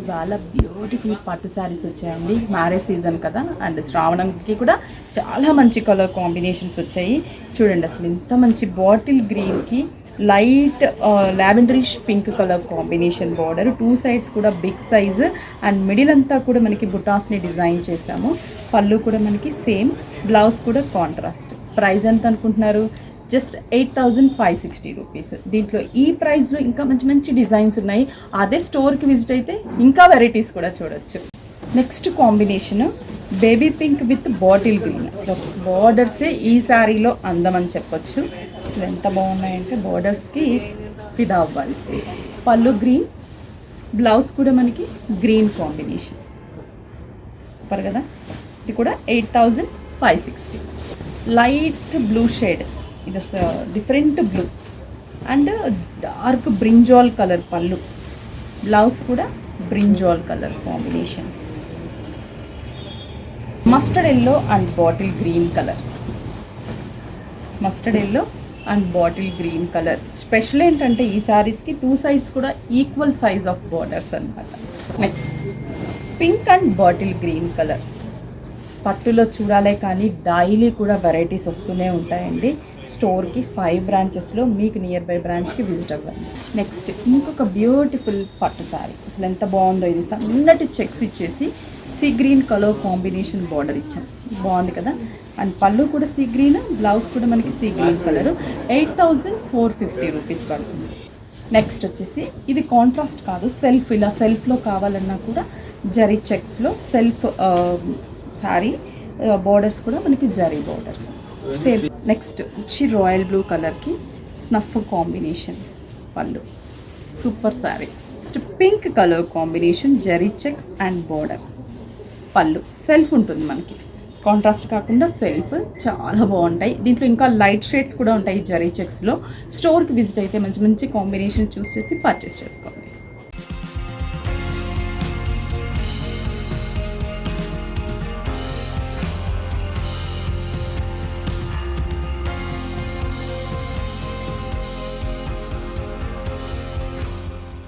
ఇవాళ బ్యూటిఫుల్ పట్టు శారీస్ వచ్చాయండి. మ్యారేజ్ సీజన్ కదా, అండ్ శ్రావణంకి కూడా చాలా మంచి కలర్ కాంబినేషన్స్ వచ్చాయి. చూడండి అసలు ఎంత మంచి బాటిల్ గ్రీన్కి light lavenderish pink colour combination border, 2 sides కూడా బిగ్ సైజ్ అండ్ మిడిల్ అంతా కూడా మనకి బుటాస్ని డిజైన్ చేసాము. పళ్ళు కూడా మనకి సేమ్, బ్లౌజ్ కూడా కాంట్రాస్ట్. ప్రైస్ ఎంత అనుకుంటున్నారు? Just 8,560 rupees. దీంట్లో ఈ ప్రైస్లో ఇంకా మంచి మంచి డిజైన్స్ ఉన్నాయి. అదే స్టోర్కి విజిట్ అయితే ఇంకా వెరైటీస్ కూడా చూడొచ్చు. Next combination baby pink with bottle green. అసలు బార్డర్సే ఈ శారీలో అందం అని చెప్పొచ్చు. అసలు ఎంత బాగున్నాయంటే బార్డర్స్కి ఫిదా అవ్వాలి. పళ్ళు గ్రీన్, బ్లౌజ్ కూడా మనకి గ్రీన్ కాంబినేషన్. సూపర్ కదా. ఇది కూడా 8,560. లైట్ బ్లూ షేడ్, ఇది different blue and dark brinjal colour పళ్ళు, బ్లౌజ్ కూడా brinjal colour combination. Mustard yellow and bottle green colour, mustard yellow and bottle green colour. Special ఏంటంటే ఈ శారీస్కి 2 సైడ్స్ కూడా ఈక్వల్ సైజ్ ఆఫ్ బార్డర్స్ అనమాట. Next pink and bottle green colour. పట్టులో చూడాలే కానీ డైలీ కూడా వెరైటీస్ వస్తూనే ఉంటాయండి. స్టోర్కి 5 బ్రాంచెస్లో మీకు నియర్ బై బ్రాంచ్కి విజిట్ అవ్వండి. నెక్స్ట్ ఇంకొక బ్యూటిఫుల్ పట్టు శారీ. అసలు ఎంత బాగుందో. ఇది సన్నటి చెక్స్ ఇచ్చేసి sea green colour combination border ఇచ్చాం. బాగుంది కదా. అండ్ పళ్ళు కూడా సీ గ్రీన్, బ్లౌజ్ కూడా మనకి సీ గ్రీన్ కలర్. 8,450 రూపీస్ పడుతుంది. నెక్స్ట్ వచ్చేసి ఇది కాంట్రాస్ట్ కాదు, సెల్ఫ్. ఇలా సెల్ఫ్లో కావాలన్నా కూడా జరీ చెక్స్లో సెల్ఫ్ శారీ బార్డర్స్ కూడా మనకి జరీ బార్డర్స్ సేమ్. నెక్స్ట్ వచ్చి రాయల్ బ్లూ కలర్కి స్నఫ్ కాంబినేషన్ పళ్ళు. Super sari. Next pink colour combination zari checks and border. పళ్ళు సెల్ఫ్ ఉంటుంది మనకి, కాంట్రాస్ట్ కాకుండా సెల్ఫ్. చాలా బాగుంటాయి. దీంట్లో ఇంకా లైట్ షేడ్స్ కూడా ఉంటాయి జరీ చెక్స్లో. స్టోర్కి విజిట్ అయితే మంచి మంచి కాంబినేషన్ చూస్ చేసి పర్చేస్ చేసుకోవాలి.